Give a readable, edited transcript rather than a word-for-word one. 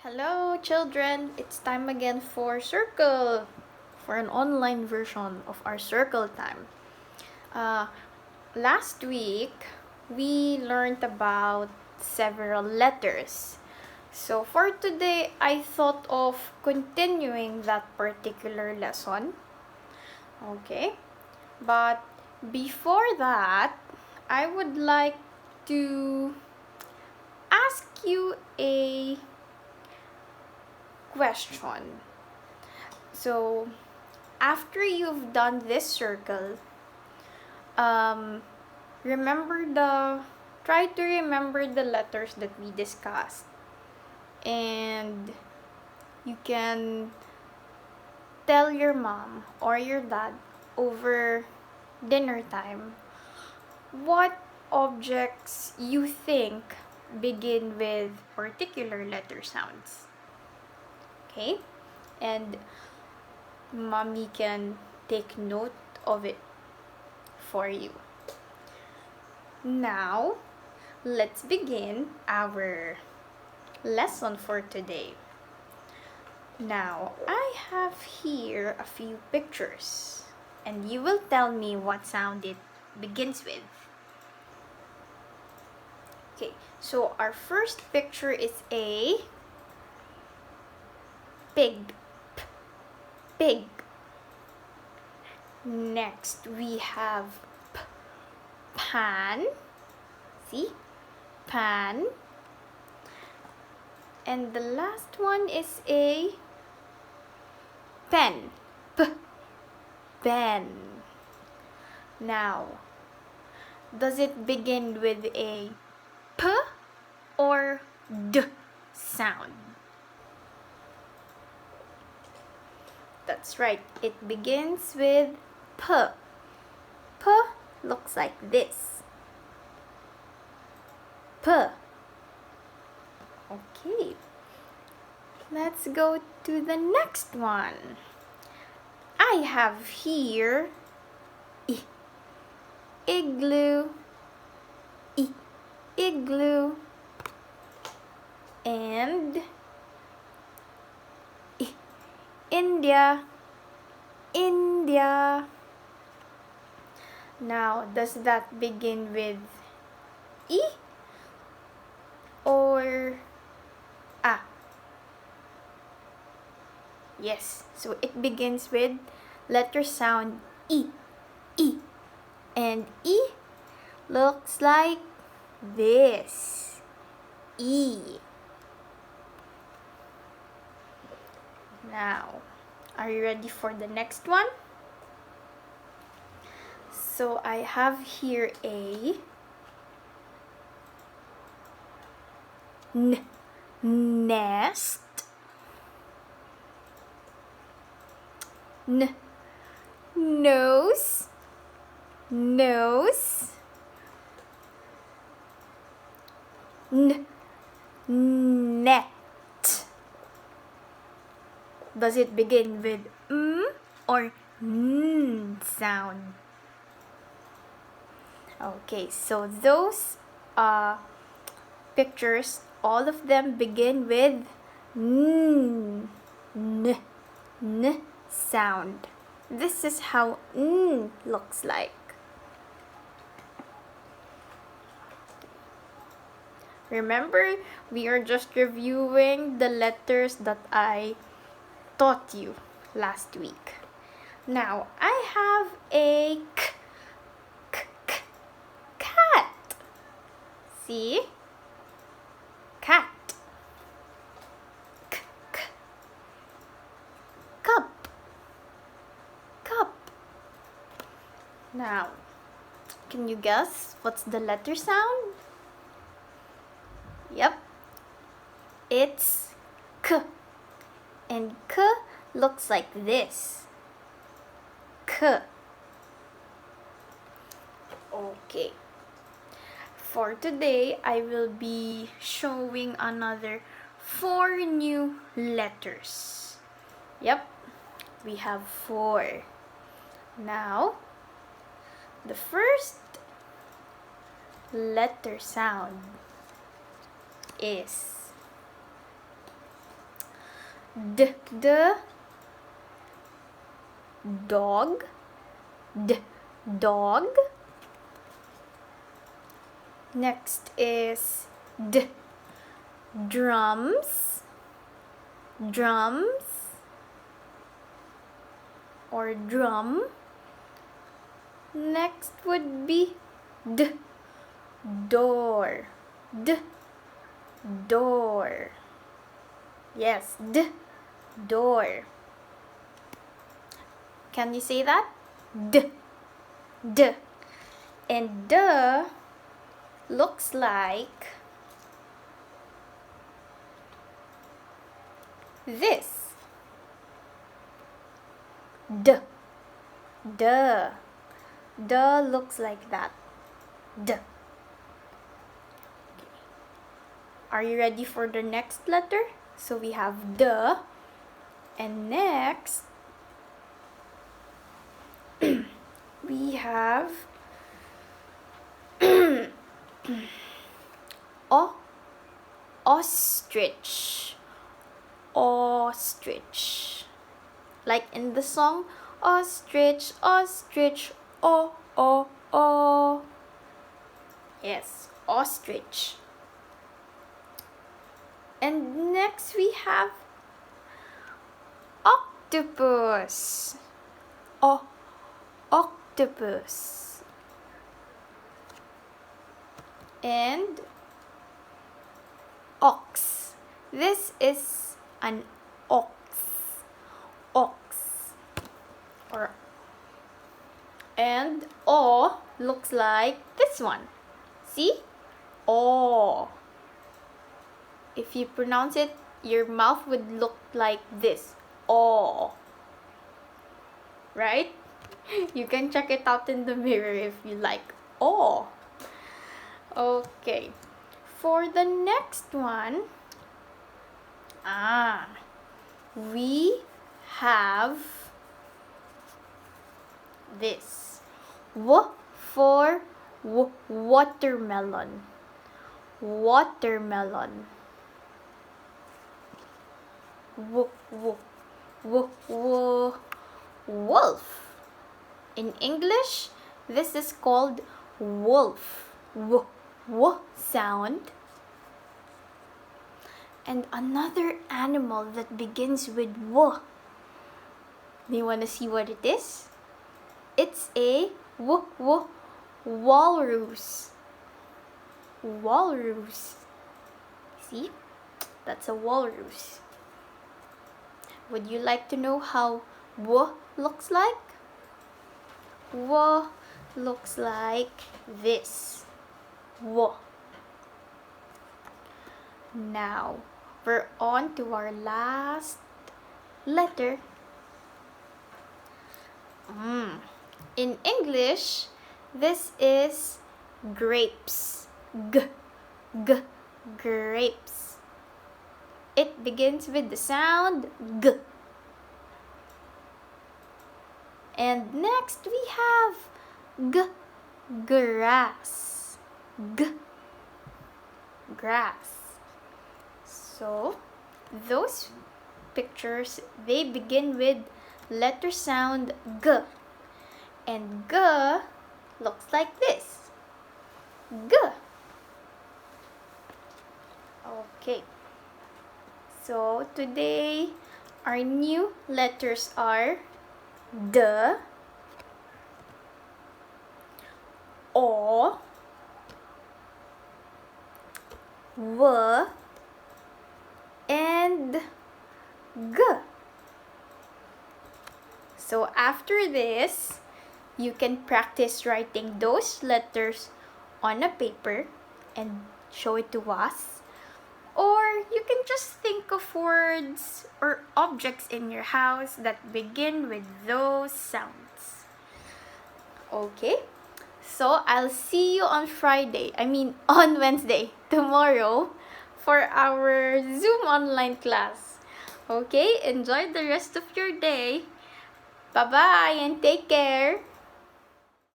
Hello children, it's time again for Circle, for an online version of our Circle time. Uh, Last week, we learned about several letters. So for today, I thought of continuing that particular lesson. Okay, but before that, I would like to ask you a question. So, after you've done this circle, um, remember try to remember the letters that we discussed. And you can tell your mom or your dad over dinner time what objects you think begin with particular letter sounds. Okay? And mommy can take note of it for you. Now, let's begin our lesson for today. Now, I have here a few pictures, and you will tell me what sound it begins with. Okay, so our first picture is a pig. Pig. Next, we have pan. See? Pan. And the last one is a pen. Pen. Now, does it begin with a p or d sound? That's right, it begins with p. P looks like this. P. Okay. Let's go to the next one. I have here igloo. Igloo. And India. India. Now, does that begin with E or A? Yes, so it begins with letter sound E. E. And E looks like this. E. Now, are you ready for the next one? So I have here a nest. Nose. Nose. Net. Does it begin with or n sound? Okay, so those pictures, all of them begin with n sound. This is how n looks like. Remember, we are just reviewing the letters that I taught you last week. Now, I have a cat. See? Cat. Cup. Cup. Now, can you guess what's the letter sound? Yep. It's K. And K looks like this. K. Okay. For today, I will be showing another 4 new letters. Yep, we have 4. Now, the first letter sound is dog, dog. Next is drums, drums, or drum. Next would be door, door. Yes, door. Can you say that? D. And looks like this. D looks like that. D. Are you ready for the next letter? So we have D, and next we have ostrich, ostrich. Like in the song, ostrich, ostrich, oh, oh, oh. Yes, ostrich. And next we have octopus. Octopus. And ox. This is an ox. Ox. And O looks like this one. See? O. If you pronounce it, your mouth would look like this. O. Right? You can check it out in the mirror if you like. O. Okay. For the next one, we have this. W for watermelon. Watermelon. Wolf. In English, this is called wolf. W sound. And another animal that begins with W. Do you want to see what it is? It's a walrus. Walrus. See? That's a walrus. Would you like to know how W looks like? W looks like this. W. Now, we're on to our last letter. In English, this is grapes. Grapes. It begins with the sound G. And next we have grass. Grass. So, those pictures, they begin with letter sound G. And G looks like this. G. Okay. So, today, our new letters are D, O, W, and G. So after this, you can practice writing those letters on a paper and show it to us. Or you can just think of words or objects in your house that begin with those sounds. Okay? So I'll see you on on Wednesday, tomorrow, for our Zoom online class. Okay? Enjoy the rest of your day. Bye-bye and take care.